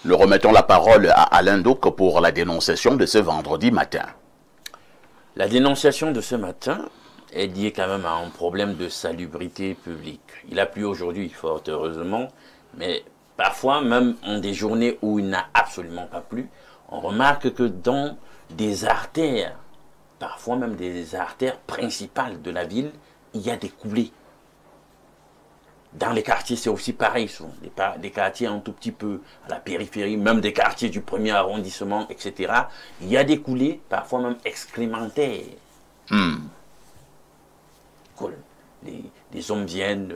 Nous remettons la parole à Alain Douk pour la dénonciation de ce vendredi matin. La dénonciation de ce matin est liée quand même à un problème de salubrité publique. Il a plu aujourd'hui, fort heureusement, mais parfois, même en des journées où il n'a absolument pas plu, on remarque que dans des artères, parfois même des artères principales de la ville, il y a des coulées. Dans les quartiers, c'est aussi pareil, souvent. Des quartiers un tout petit peu à la périphérie, même des quartiers du 1er arrondissement, etc. Il y a des coulées, parfois même excrémentaires. Les hommes viennent,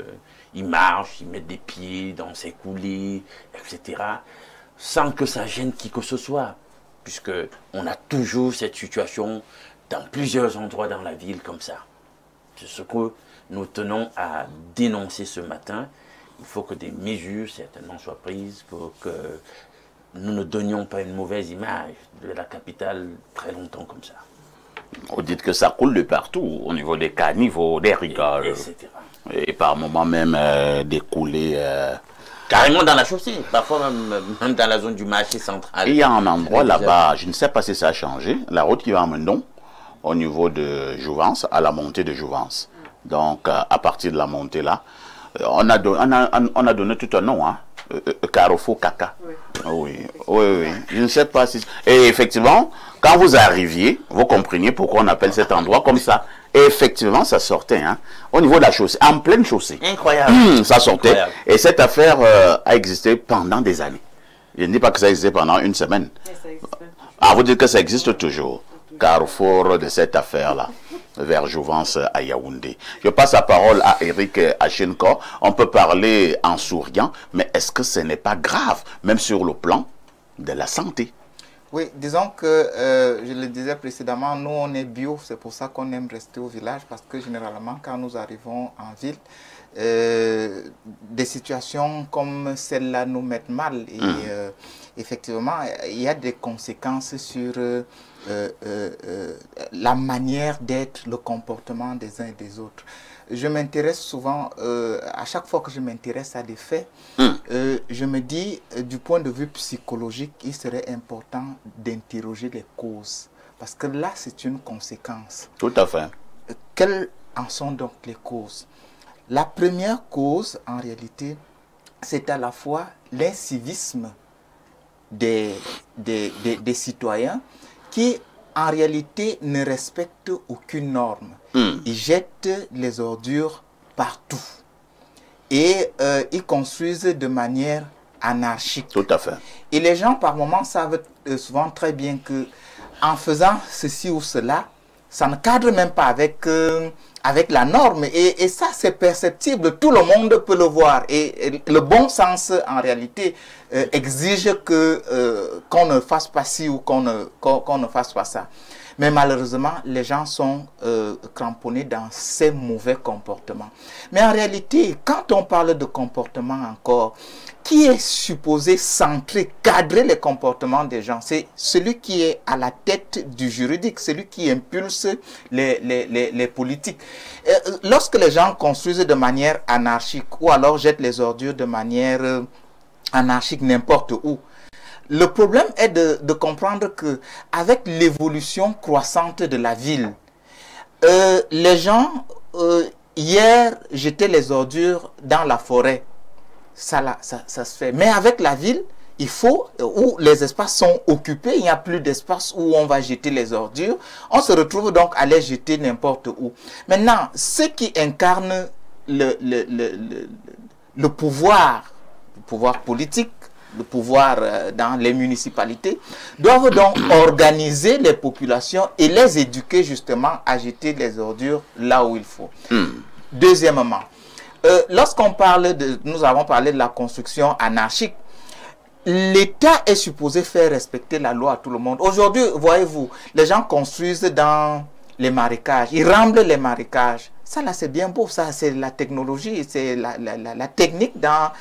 ils marchent, ils mettent des pieds dans ces coulées, etc. Sans que ça gêne qui que ce soit. Puisque on a toujours cette situation dans plusieurs endroits dans la ville comme ça. C'est ce que nous tenons à dénoncer ce matin. Il faut que des mesures certainement soient prises pour que nous ne donnions pas une mauvaise image de la capitale très longtemps comme ça. Vous dites que ça coule de partout, au niveau des caniveaux, des rigoles, etc. Et par moments même des coulées. Carrément dans la chaussée, parfois même dans la zone du marché central. Il y a un endroit là-bas, je ne sais pas si ça a changé, la route qui va à Mendon, au niveau de Jouvence, à la montée de Jouvence. Donc, à partir de la montée là, on a donné tout un nom, hein, Carrefour Caca. Oui. Oui. Je ne sais pas si... Et effectivement, quand vous arriviez, vous compreniez pourquoi on appelle cet endroit comme ça. Et effectivement, ça sortait, hein, au niveau de la chaussée, en pleine chaussée. Incroyable. Ça sortait. Incroyable. Et cette affaire a existé pendant des années. Je ne dis pas que ça existait pendant une semaine. Ah, vous dites que ça existe toujours. Carrefour de cette affaire-là, vers Jouvence à Yaoundé. Je passe la parole à Eric Achenko. On peut parler en souriant, mais est-ce que ce n'est pas grave, même sur le plan de la santé? Oui, disons que, je le disais précédemment, nous on est bio, c'est pour ça qu'on aime rester au village, parce que généralement quand nous arrivons en ville, des situations comme celle-là nous mettent mal. Et effectivement, il y a des conséquences sur la manière d'être, le comportement des uns et des autres. Je m'intéresse souvent, à chaque fois que je m'intéresse à des faits, je me dis, du point de vue psychologique, il serait important d'interroger les causes. Parce que là, c'est une conséquence. Tout à fait. Quelles en sont donc les causes? La première cause, en réalité, c'est à la fois l'incivisme des citoyens qui, en réalité, ne respectent aucune norme. Ils jettent les ordures partout. Et ils construisent de manière anarchique. Tout à fait. Et les gens, par moments, savent souvent très bien que en faisant ceci ou cela, ça ne cadre même pas avec la norme. Et ça, c'est perceptible. Tout le monde peut le voir. Et le bon sens, en réalité, exige qu'on ne fasse pas ci ou qu'on ne fasse pas ça. Mais malheureusement, les gens sont cramponnés dans ces mauvais comportements. Mais en réalité, quand on parle de comportement encore, qui est supposé centrer, cadrer les comportements des gens? C'est celui qui est à la tête du juridique, celui qui impulse les politiques. Lorsque les gens construisent de manière anarchique ou alors jettent les ordures de manière anarchique n'importe où, le problème est de comprendre que avec l'évolution croissante de la ville, les gens hier jetaient les ordures dans la forêt. Ça se fait. Mais avec la ville, il faut, où les espaces sont occupés, il n'y a plus d'espace où on va jeter les ordures. On se retrouve donc à les jeter n'importe où. Maintenant, ceux qui incarnent le pouvoir politique, le pouvoir dans les municipalités, doivent donc organiser les populations et les éduquer justement à jeter les ordures là où il faut. Deuxièmement, lorsqu'on parle nous avons parlé de la construction anarchique, l'État est supposé faire respecter la loi à tout le monde. Aujourd'hui, voyez-vous, les gens construisent dans les marécages, ils remblent les marécages. Ça là, c'est bien beau, ça c'est la technologie, c'est la technique dans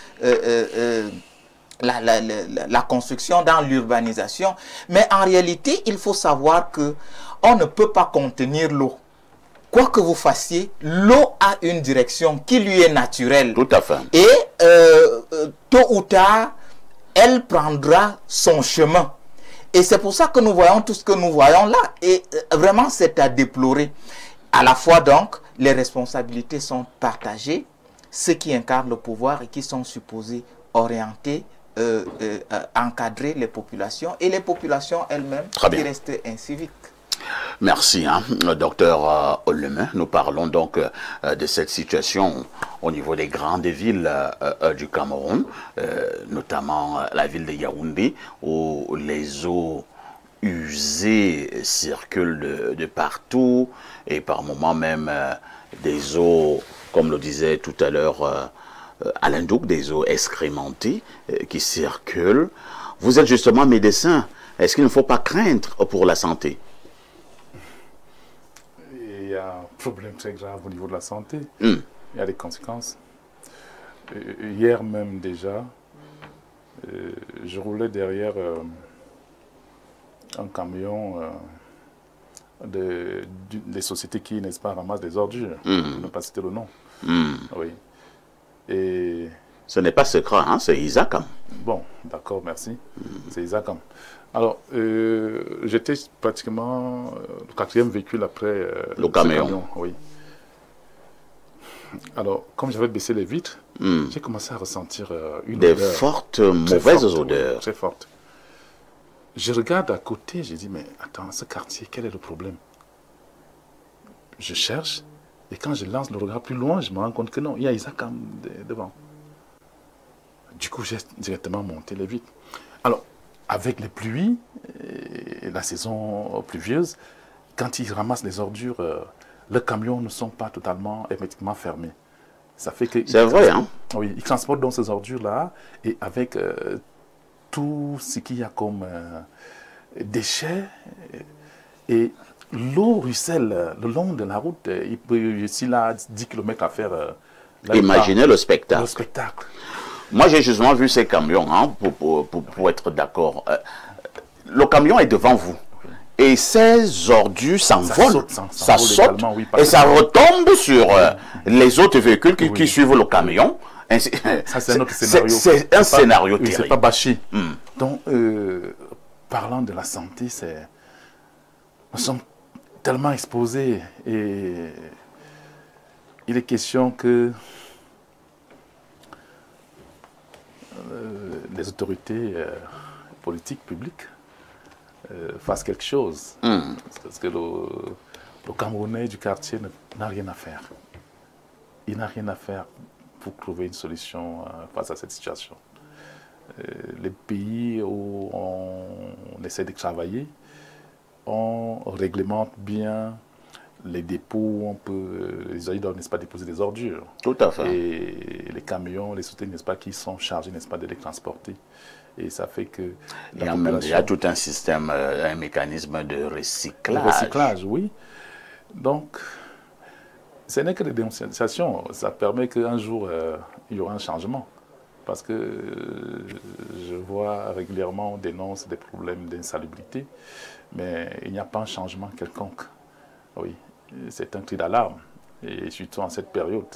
la construction, dans l'urbanisation. Mais en réalité, il faut savoir que on ne peut pas contenir l'eau. Quoi que vous fassiez, l'eau a une direction qui lui est naturelle. Tout à fait. Et tôt ou tard, elle prendra son chemin. Et c'est pour ça que nous voyons tout ce que nous voyons là. Et vraiment, c'est à déplorer. À la fois, donc, les responsabilités sont partagées. Ceux qui incarnent le pouvoir et qui sont supposés orienter, encadrer les populations. Et les populations elles-mêmes qui restent inciviques. Merci, docteur Oleme. Nous parlons donc de cette situation au niveau des grandes villes du Cameroun, notamment la ville de Yaoundé, où les eaux usées circulent de partout, et par moments même des eaux, comme le disait tout à l'heure Alain Douk, des eaux excrémentées qui circulent. Vous êtes justement médecin. Est-ce qu'il ne faut pas craindre pour la santé? Il y a un problème très grave au niveau de la santé. Il y a des conséquences. Hier même déjà, je roulais derrière un camion des sociétés qui, n'est-ce pas, ramassent des ordures. Je ne vais pas citer le nom. Oui. Et ce n'est pas secret, hein, c'est Isacam. Bon, d'accord, merci. C'est Isacam. Alors, j'étais pratiquement le quatrième véhicule après le camion. Oui. Alors, comme j'avais baissé les vitres, j'ai commencé à ressentir des fortes mauvaises odeurs. Oui, très fortes. Je regarde à côté, j'ai dit, mais attends, ce quartier, quel est le problème? Je cherche, et quand je lance le regard plus loin, je me rends compte que non, il y a Isacam devant. Du coup, j'ai directement monté les vitres. Alors, avec les pluies, et la saison pluvieuse, quand ils ramassent les ordures, leurs camions ne sont pas totalement hermétiquement fermés. Ça fait que... C'est vrai, hein? Oui, ils transportent donc ces ordures-là, et avec tout ce qu'il y a comme déchets, et l'eau ruisselle le long de la route. Il peut, s'il a 10 km à faire... Imaginez le spectacle. Le spectacle. Moi, j'ai justement vu ces camions, hein, pour être d'accord. Le camion est devant vous. Et ces ordures s'envolent, ça saute, oui, et ça retombe sur les autres véhicules qui suivent le camion. Ça, c'est un autre scénario. C'est un scénario terrible. C'est pas bâché. Donc, parlant de la santé, nous sommes tellement exposés, et il est question que les autorités politiques, publiques, fassent quelque chose. Parce que le Camerounais du quartier n'a rien à faire. Il n'a rien à faire pour trouver une solution face à cette situation. Les pays où on essaie de travailler, on réglemente bien les dépôts où on peut, les gens doivent, n'est-ce pas, déposer des ordures. Tout à fait. Et les camions, les sociétés, n'est-ce pas, qui sont chargés, n'est-ce pas, de les transporter. Et ça fait que il y a tout un système, un mécanisme de recyclage. De recyclage, oui. Donc, ce n'est que des dénonciations. Ça permet qu'un jour, il y aura un changement. Parce que je vois régulièrement, on dénonce des problèmes d'insalubrité, mais il n'y a pas un changement quelconque. Oui, c'est un cri d'alarme, et surtout en cette période.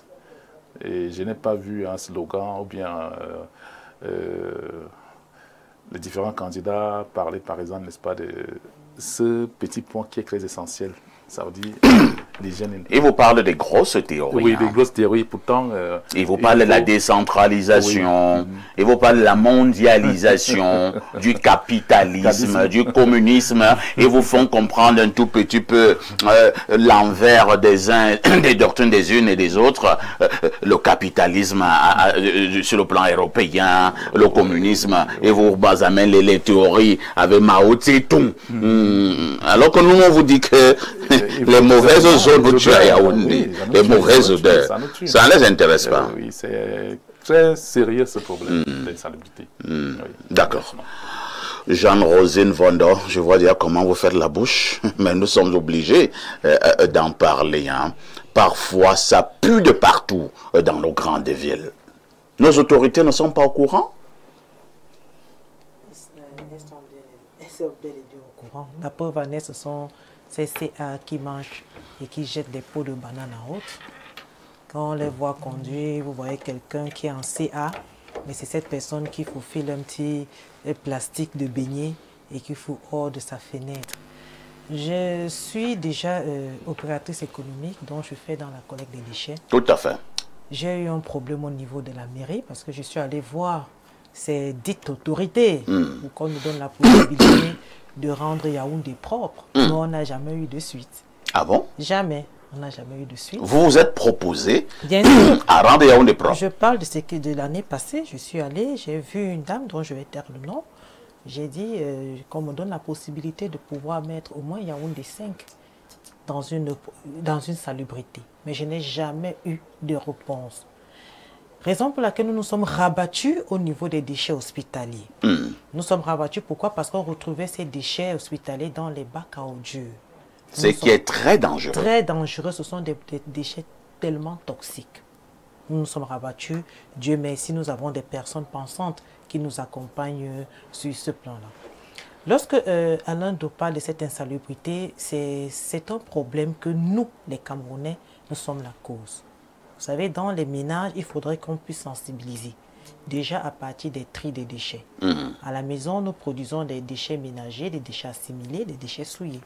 Et je n'ai pas vu un slogan ou bien les différents candidats parler, par exemple, n'est-ce pas, de ce petit point qui est très essentiel. Ça veut dire l'hygiène. Il vous parle des grosses théories. Oui, des grosses théories, pourtant... il vous parle de la décentralisation, oui. Il vous parle de la mondialisation, du capitalisme, du communisme, et vous font comprendre un tout petit peu l'envers des doctrines des unes et des autres, le capitalisme sur le plan européen, le communisme, et vous amènez les théories avec Mao Tse-tung. Alors que nous, on vous dit que les mauvaises zones vous tuent à Yaoundé, les mauvaises odeurs, ça ne les intéresse pas. Oui, c'est très sérieux ce problème d'insalubrité. Oui. D'accord. Jeanne-Rosine Vondo, je vois déjà comment vous faites la bouche, mais nous sommes obligés d'en parler. Hein. Parfois, ça pue de partout dans nos grandes villes. Nos autorités ne sont pas au courant? La preuve en est, ce sont ces CA qui mangent et qui jettent des pots de banane en route. Quand on les voit conduire, vous voyez quelqu'un qui est en CA mais c'est cette personne qui faufile un petit plastique de beignet et qu'il faut hors de sa fenêtre. Je suis déjà opératrice économique, donc je fais dans la collecte des déchets. Tout à fait. J'ai eu un problème au niveau de la mairie parce que je suis allée voir ces dites autorités pour qu'on nous donne la possibilité de rendre Yaoundé propre. Nous, on n'a jamais eu de suite. Ah bon? Jamais. On n'a jamais eu de suite. Vous vous êtes proposé Bien sûr. à rendre Yaoundé propre. Je parle de ce que de l'année passée, je suis allée, j'ai vu une dame dont je vais taire le nom. J'ai dit qu'on me donne la possibilité de pouvoir mettre au moins Yaoundé 5 dans une salubrité. Mais je n'ai jamais eu de réponse. Raison pour laquelle nous nous sommes rabattus au niveau des déchets hospitaliers. Nous sommes rabattus, pourquoi? Parce qu'on retrouvait ces déchets hospitaliers dans les bacs à ordures. Ce qui est très dangereux. Très dangereux, ce sont des déchets tellement toxiques. Nous nous sommes rabattus. Dieu merci, nous avons des personnes pensantes qui nous accompagnent sur ce plan-là. Lorsque Alain Do parle de cette insalubrité, c'est un problème que nous, les Camerounais, nous sommes la cause. Vous savez, dans les ménages, il faudrait qu'on puisse sensibiliser. Déjà à partir des tris des déchets. À la maison, nous produisons des déchets ménagers, des déchets assimilés, des déchets souillés.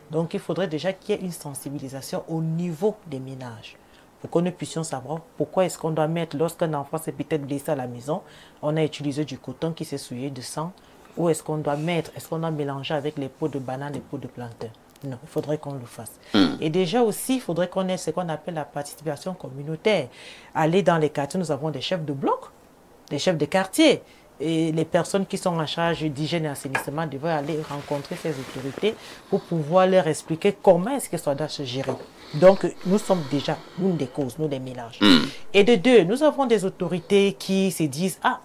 Donc, il faudrait déjà qu'il y ait une sensibilisation au niveau des ménages pour que nous puissions savoir pourquoi est-ce qu'on doit mettre, lorsqu'un enfant s'est peut-être blessé à la maison, on a utilisé du coton qui s'est souillé de sang, ou est-ce qu'on doit mettre, est-ce qu'on doit mélanger avec les peaux de banane, les peaux de plantain? Non, il faudrait qu'on le fasse. Et déjà aussi, il faudrait qu'on ait ce qu'on appelle la participation communautaire. Aller dans les quartiers, nous avons des chefs de bloc, des chefs de quartier. Et les personnes qui sont en charge d'hygiène et assainissement devraient aller rencontrer ces autorités pour pouvoir leur expliquer comment est-ce que ça doit se gérer. Donc, nous sommes déjà une des causes, nous les ménages. Et de deux, nous avons des autorités qui se disent « Ah,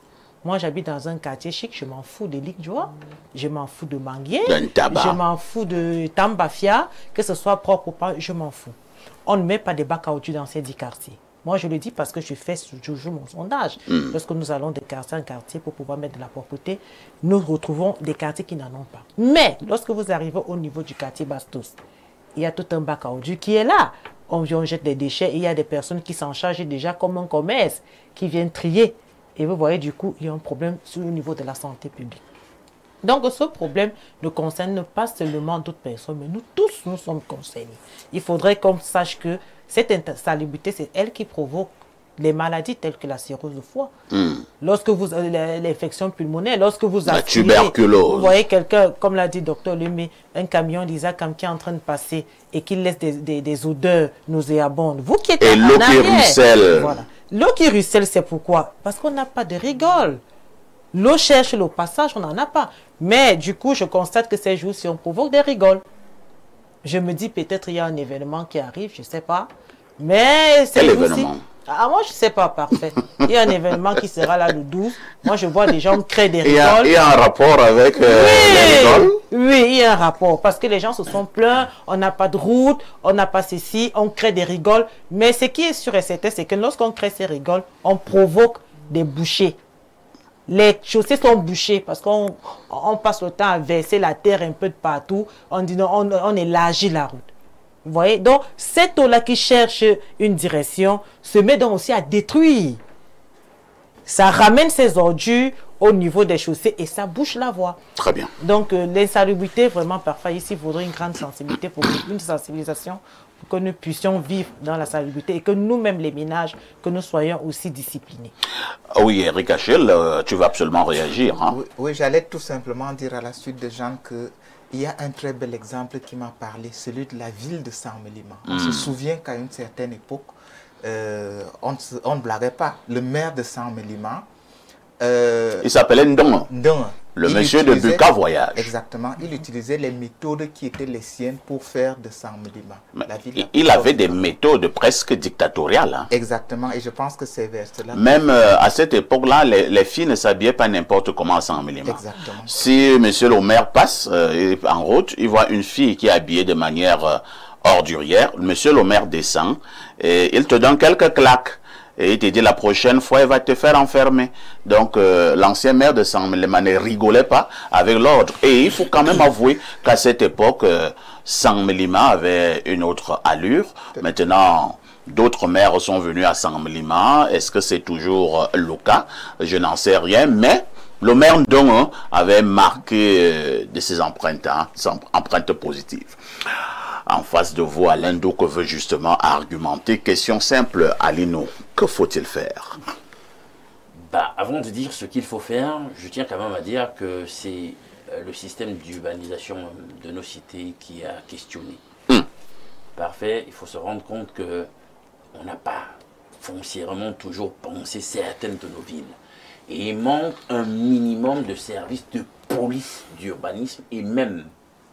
moi j'habite dans un quartier chic, je m'en fous de Likjoa, je m'en fous de Manguier, je m'en fous de Tambafia, que ce soit propre ou pas, je m'en fous. » On ne met pas des bacs à ordures dans ces 10 quartiers. Moi, je le dis parce que je fais toujours mon sondage. Lorsque nous allons de quartier en quartier pour pouvoir mettre de la propreté, nous retrouvons des quartiers qui n'en ont pas. Mais, lorsque vous arrivez au niveau du quartier Bastos, il y a tout un bac à ordures qui est là. On jette des déchets et il y a des personnes qui s'en chargent déjà comme un commerce, qui viennent trier. Et vous voyez, du coup, il y a un problème sur le niveau de la santé publique. Donc, ce problème ne concerne pas seulement d'autres personnes, mais nous tous, nous sommes concernés. Il faudrait qu'on sache que cette insalubrité, c'est elle qui provoque les maladies telles que la cirrhose de foie. Lorsque vous avez l'infection pulmonaire, lorsque vous avez la tuberculose, vous voyez quelqu'un, comme l'a dit Dr Lemay, un camion d'Isacam qui est en train de passer et qui laisse des odeurs nauséabondes. Vous qui êtes et l'eau qui ruisselle. Voilà. L'eau qui ruisselle, c'est pourquoi? Parce qu'on n'a pas de rigole. L'eau cherche le passage, on n'en a pas. Mais du coup, je constate que ces jours-ci, on provoque des rigoles. Je me dis peut-être il y a un événement qui arrive, je ne sais pas. Mais c'est quel événement? Ah, moi, je ne sais pas, parfait. Il y a un événement qui sera là le 12. Moi, je vois des gens créer des rigoles. Il y a un rapport avec les rigoles? Oui, il y a un rapport. Parce que les gens se sont plaints, on n'a pas de route, on n'a pas ceci, on crée des rigoles. Mais ce qui est sûr et certain, c'est que lorsqu'on crée ces rigoles, on provoque des bouchées. Les chaussées sont bouchées parce qu'on passe le temps à verser la terre un peu de partout. On dit non, on élargit la route. Vous voyez? Donc, cette eau-là qui cherche une direction se met donc aussi à détruire. Ça ramène ses ordures au niveau des chaussées et ça bouche la voie. Très bien. Donc, l'insalubrité, vraiment, parfois, ici, il faudrait une grande sensibilité, une sensibilisation pour que nous puissions vivre dans la salubrité et que nous-mêmes, les ménages, que nous soyons aussi disciplinés. Oui, Eric Achille, tu vas absolument réagir. Hein? Oui, j'allais tout simplement dire à la suite de Jean qu'il y a un très bel exemple qui m'a parlé, celui de la ville de Saint-Mélima. On se souvient qu'à une certaine époque, on ne blaguait pas. Le maire de Saint-Mélima, il s'appelait Ndong. Ndong. Le monsieur de Buka Voyage. Exactement. Il utilisait les méthodes qui étaient les siennes pour faire de Saint-Mélima. Il avait des méthodes presque dictatoriales. Hein. Exactement. Et je pense que c'est vers cela. Même à cette époque-là, les filles ne s'habillaient pas n'importe comment à Saint-Mélima. Exactement. Si monsieur le maire passe en route, il voit une fille qui est habillée de manière ordurière. Monsieur le maire descend et il te donne quelques claques. Et il te dit la prochaine fois, il va te faire enfermer. Donc, l'ancien maire de Saint-Mélima ne rigolait pas avec l'ordre. Et il faut quand même avouer qu'à cette époque, Saint-Mélima avait une autre allure. Maintenant, D'autres maires sont venus à Saint-Lima. Est-ce que c'est toujours le cas? Je n'en sais rien, mais le maire Ndongo avait marqué de ses empreintes, ses empreintes positives. En face de vous, Alain Ndouk veut justement argumenter. Question simple, Alino, que faut-il faire? Bah, avant de dire ce qu'il faut faire, je tiens quand même à dire que c'est le système d'urbanisation de nos cités qui a questionné. Parfait, il faut se rendre compte que on n'a pas foncièrement toujours pensé certaines de nos villes. Et il manque un minimum de services de police d'urbanisme et même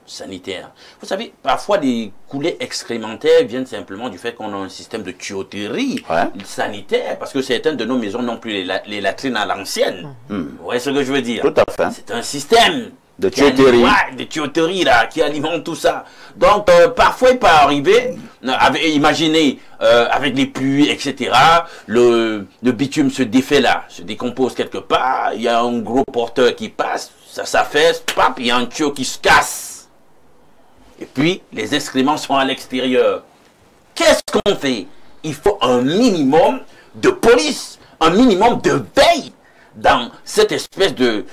sanitaire. Vous savez, parfois les coulées excrémentaires viennent simplement du fait qu'on a un système de tuyauterie sanitaire, parce que certaines de nos maisons n'ont plus les latrines à l'ancienne. Vous voyez ce que je veux dire? Tout à fait. C'est un système de tuyauterie. De tuyauterie là, qui alimente tout ça. Donc, parfois, il peut arriver, imaginez, avec les pluies, etc., le bitume se défait là, se décompose quelque part, il y a un gros porteur qui passe, ça s'affaisse, pap, il y a un tuyau qui se casse. Et puis, les excréments sont à l'extérieur. Qu'est-ce qu'on fait? Il faut un minimum de police, un minimum de veille dans cette espèce de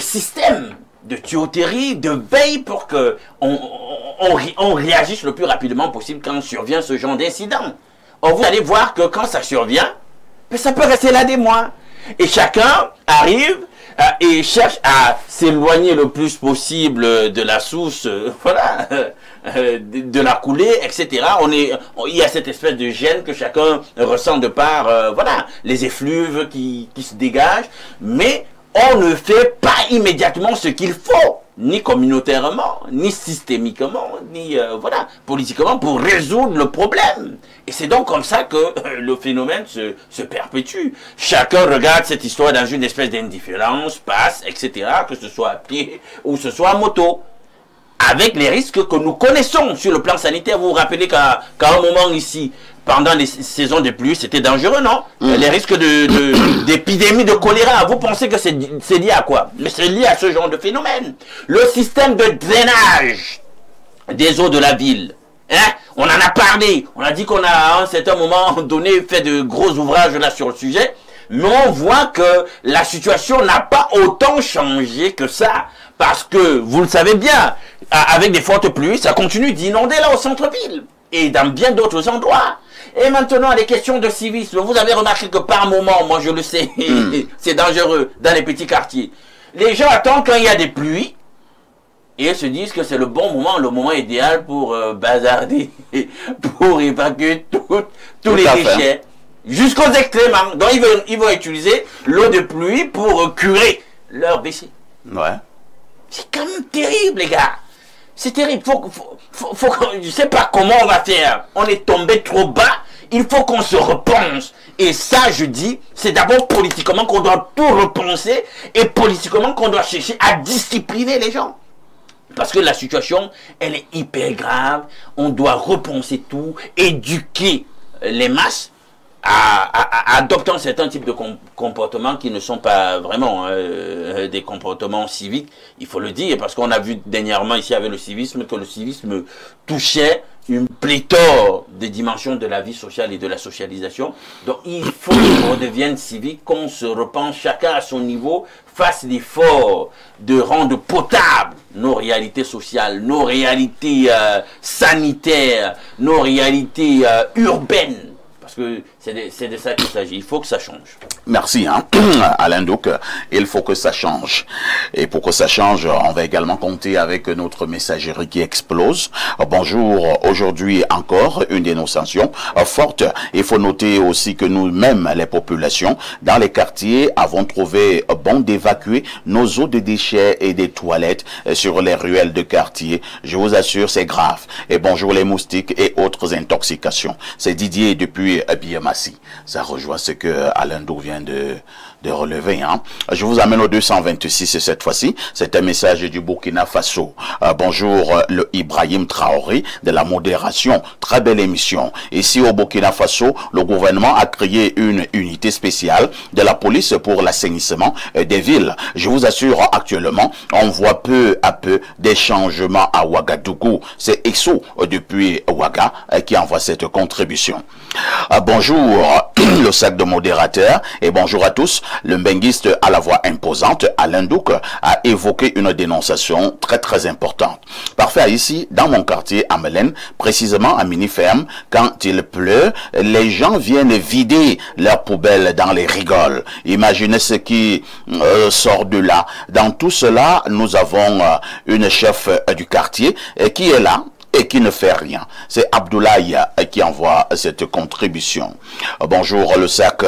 système de tuyauterie, de veille pour que on réagisse le plus rapidement possible quand survient ce genre d'incident. Or, vous allez voir que quand ça survient, ça peut rester là des mois. Et chacun arrive et cherche à s'éloigner le plus possible de la source, voilà, de la coulée, etc. Il y a cette espèce de gêne que chacun ressent de par, voilà, les effluves qui se dégagent, mais on ne fait pas immédiatement ce qu'il faut, ni communautairement, ni systémiquement, ni voilà, politiquement, pour résoudre le problème. Et c'est donc comme ça que le phénomène se perpétue. Chacun regarde cette histoire dans une espèce d'indifférence, passe, etc., que ce soit à pied ou ce soit à moto. Avec les risques que nous connaissons sur le plan sanitaire. Vous vous rappelez qu'à un moment ici, pendant les saisons de pluie, c'était dangereux, non? Les risques d'épidémie de choléra, vous pensez que c'est lié à quoi? Mais c'est lié à ce genre de phénomène. Le système de drainage des eaux de la ville, hein? On en a parlé, on a dit qu'on a à un certain moment donné fait de gros ouvrages là sur le sujet, mais on voit que la situation n'a pas autant changé que ça. Parce que, vous le savez bien, avec des fortes pluies, ça continue d'inonder là au centre-ville. Et dans bien d'autres endroits. Et maintenant, les questions de civisme. Vous avez remarqué que par moment, moi je le sais, c'est dangereux dans les petits quartiers. Les gens attendent quand il y a des pluies. Et se disent que c'est le bon moment, le moment idéal pour bazarder, pour évacuer tous les déchets. Jusqu'aux extrêmes. Donc ils vont utiliser l'eau de pluie pour curer leurs déchets. Ouais. C'est quand même terrible, les gars. C'est terrible. Je ne sais pas comment on va faire. On est tombé trop bas. Il faut qu'on se repense. Et ça, je dis, c'est d'abord politiquement qu'on doit tout repenser et politiquement qu'on doit chercher à discipliner les gens. Parce que la situation, elle est hyper grave. On doit repenser tout, éduquer les masses à adopter un certain type de comportements qui ne sont pas vraiment des comportements civiques, il faut le dire, parce qu'on a vu dernièrement ici avec le civisme que le civisme touchait une pléthore des dimensions de la vie sociale et de la socialisation. Donc il faut qu'on redevienne civique, qu'on se repense chacun à son niveau, fasse l'effort de rendre potable nos réalités sociales, nos réalités sanitaires, nos réalités urbaines. Parce que c'est de ça qu'il s'agit. Il faut que ça change. Merci, hein, Alain Ndouk. Il faut que ça change. Et pour que ça change, on va également compter avec notre messagerie qui explose. Bonjour. Aujourd'hui encore, une dénonciation forte. Il faut noter aussi que nous-mêmes, les populations, dans les quartiers, avons trouvé bon d'évacuer nos eaux de déchets et des toilettes sur les ruelles de quartier. Je vous assure, c'est grave. Et bonjour les moustiques et autres intoxications. C'est Didier depuis Biamassi. Ça rejoint ce que Alain Ndouk vient de relever. Hein. Je vous amène au 226 cette fois-ci. C'est un message du Burkina Faso. Bonjour, le Ibrahim Traoré de la modération. Très belle émission. Ici au Burkina Faso, le gouvernement a créé une unité spéciale de la police pour l'assainissement des villes. Je vous assure, actuellement, on voit peu à peu des changements à Ouagadougou. C'est EXO depuis Ouaga qui envoie cette contribution. Bonjour, le sac de modérateur, et bonjour à tous. Le mbenguiste à la voix imposante, Alain Douk, a évoqué une dénonciation très importante. Parfait, ici, dans mon quartier, à Mélène, précisément à Miniferme, quand il pleut, les gens viennent vider leurs poubelles dans les rigoles. Imaginez ce qui sort de là. Dans tout cela, nous avons une chef du quartier qui est là et qui ne fait rien. C'est Abdoulaye qui envoie cette contribution. Bonjour, le sac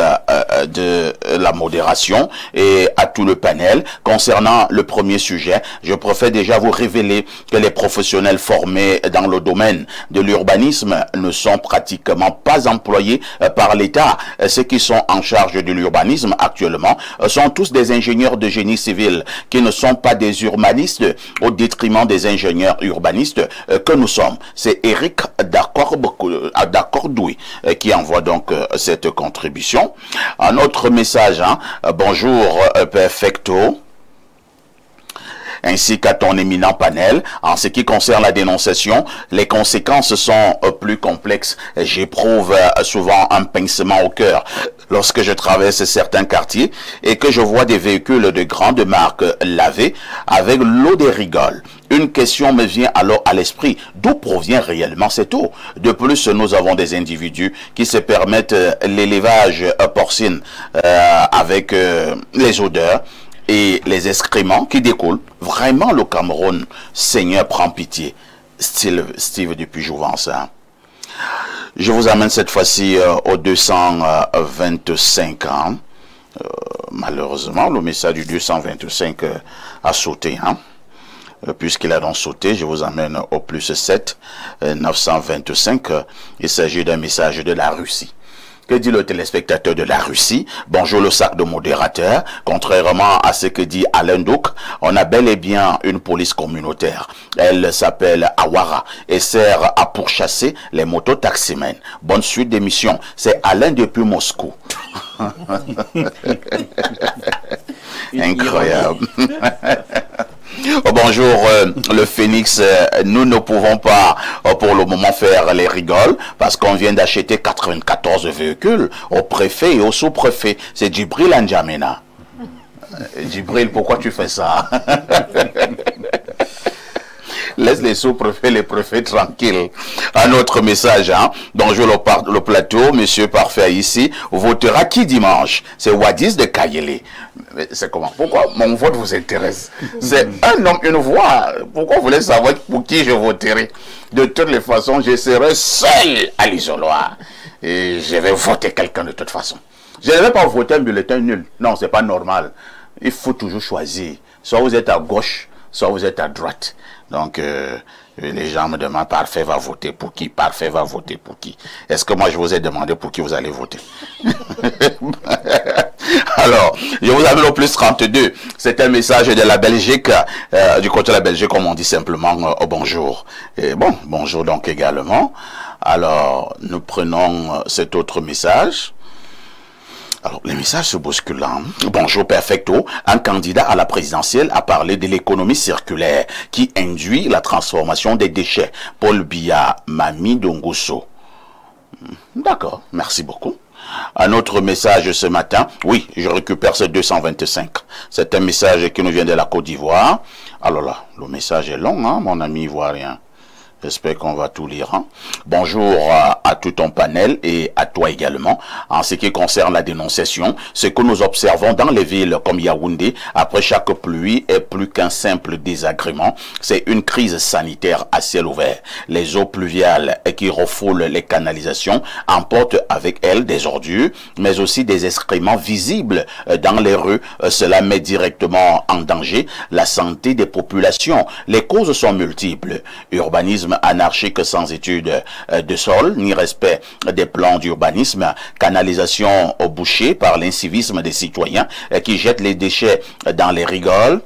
de la modération et à tout le panel. Concernant le premier sujet, je préfère déjà vous révéler que les professionnels formés dans le domaine de l'urbanisme ne sont pratiquement pas employés par l'État. Ceux qui sont en charge de l'urbanisme actuellement sont tous des ingénieurs de génie civil qui ne sont pas des urbanistes au détriment des ingénieurs urbanistes que nous sommes. C'est Eric Dacordoui qui envoie donc cette contribution. Un autre message, hein? Bonjour Perfecto, ainsi qu'à ton éminent panel. En ce qui concerne la dénonciation, les conséquences sont plus complexes. J'éprouve souvent un pincement au cœur lorsque je traverse certains quartiers et que je vois des véhicules de grandes marques lavés avec l'eau des rigoles. Une question me vient alors à l'esprit. D'où provient réellement cette eau? De plus, nous avons des individus qui se permettent l'élevage porcine avec les odeurs et les excréments qui découlent. Vraiment, le Cameroun, Seigneur, prend pitié. Steve depuis Jouvence. Hein. Je vous amène cette fois-ci au 225 ans. Malheureusement, le message du 225 a sauté. Hein. Puisqu'il a donc sauté, je vous amène au plus 7 925. Il s'agit d'un message de la Russie. Que dit le téléspectateur de la Russie? Bonjour le sac de modérateur. Contrairement à ce que dit Alain Douk, on a bel et bien une police communautaire. Elle s'appelle Awara et sert à pourchasser les mototaximens. Bonne suite d'émission. C'est Alain depuis Moscou. Incroyable. Bonjour le Phénix, nous ne pouvons pas pour le moment faire les rigoles parce qu'on vient d'acheter 94 véhicules au préfet et au sous-préfet. C'est Djibril N'Djamena. Djibril, pourquoi tu fais ça? Laisse les sous-préfets, les préfets tranquilles. Un autre message, hein. Bonjour le plateau, monsieur parfait ici. Votera qui dimanche? C'est Wadis de Kayele. C'est comment? Pourquoi mon vote vous intéresse? C'est un homme, une voix. Pourquoi vous voulez savoir pour qui je voterai? De toutes les façons, je serai seul à l'isoloir. Et je vais voter quelqu'un de toute façon. Je ne vais pas voter un bulletin nul. Non, c'est pas normal. Il faut toujours choisir. Soit vous êtes à gauche, soit vous êtes à droite. Donc, les gens me demandent, parfait va voter pour qui? Parfait va voter pour qui? Est-ce que moi je vous ai demandé pour qui vous allez voter? Alors, je vous amène au plus 32. C'est un message de la Belgique, du côté de la Belgique, comme on dit simplement bonjour. Et bon, bonjour donc également. Alors, nous prenons cet autre message. Alors, les messages se bousculent. Hein. Bonjour Perfecto, un candidat à la présidentielle a parlé de l'économie circulaire qui induit la transformation des déchets. Paul Biya, Mami Dongoso. D'accord, merci beaucoup. Un autre message ce matin. Oui, je récupère ce 225. C'est un message qui nous vient de la Côte d'Ivoire. Alors là, le message est long, hein, mon ami ivoirien. J'espère qu'on va tout lire. Hein. Bonjour à tout ton panel et à toi également. En ce qui concerne la dénonciation, ce que nous observons dans les villes comme Yaoundé, après chaque pluie, est plus qu'un simple désagrément. C'est une crise sanitaire à ciel ouvert. Les eaux pluviales qui refoulent les canalisations emportent avec elles des ordures, mais aussi des excréments visibles dans les rues. Cela met directement en danger la santé des populations. Les causes sont multiples. Urbanisme urbanisme anarchique sans étude de sol, ni respect des plans d'urbanisme, canalisation au boucher par l'incivisme des citoyens qui jettent les déchets dans les rigoles,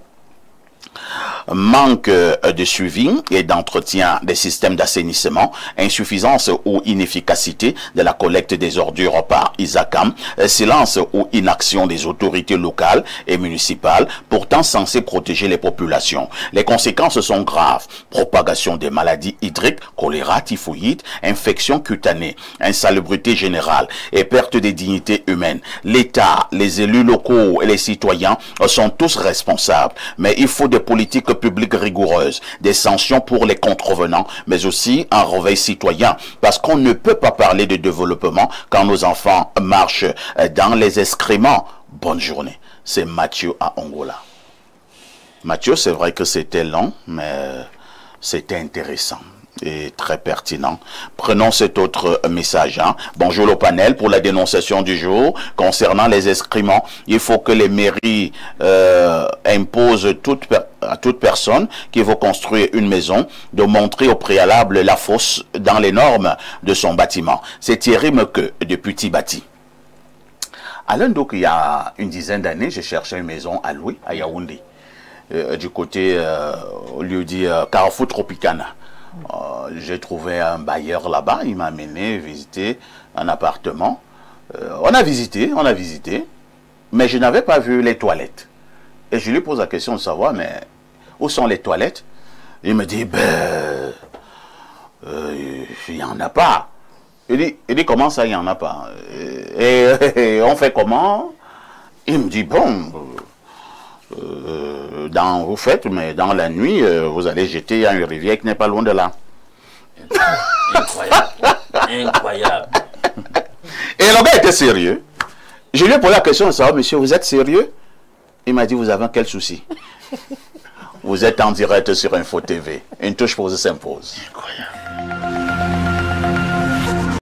manque de suivi et d'entretien des systèmes d'assainissement, insuffisance ou inefficacité de la collecte des ordures par ISACAM, silence ou inaction des autorités locales et municipales, pourtant censées protéger les populations. Les conséquences sont graves. Propagation des maladies hydriques, choléra, typhoïde, infections cutanées, insalubrité générale et perte des dignités humaines. L'État, les élus locaux et les citoyens sont tous responsables, mais il faut des politiques publiques rigoureuses, des sanctions pour les contrevenants, mais aussi un réveil citoyen, parce qu'on ne peut pas parler de développement quand nos enfants marchent dans les excréments. Bonne journée. C'est Mathieu à Angola. Mathieu, c'est vrai que c'était long, mais c'était intéressant et très pertinent. Prenons cet autre message. Bonjour le panel. Pour la dénonciation du jour concernant les excréments, il faut que les mairies imposent à toute personne qui veut construire une maison de montrer au préalable la fosse dans les normes de son bâtiment. C'est Thierry Meque depuis Tibati. Alain, donc il y a une dizaine d'années, j'ai cherché une maison à louer à Yaoundé, du côté au lieu dit Carrefour Tropicana. J'ai trouvé un bailleur là-bas, il m'a amené visiter un appartement. On a visité, mais je n'avais pas vu les toilettes. Et je lui pose la question de savoir, mais où sont les toilettes? Il me dit, ben, il n'y en a pas. Il dit, comment ça, il n'y en a pas? Et on fait comment? Il me dit, bon, vous faites, mais dans la nuit, vous allez jeter à une rivière qui n'est pas loin de là. Incroyable. Incroyable. Et le gars était sérieux. Je lui ai posé la question de savoir, monsieur, vous êtes sérieux? Il m'a dit, vous avez quel souci? Vous êtes en direct sur Info TV. Une touche pause s'impose. Incroyable.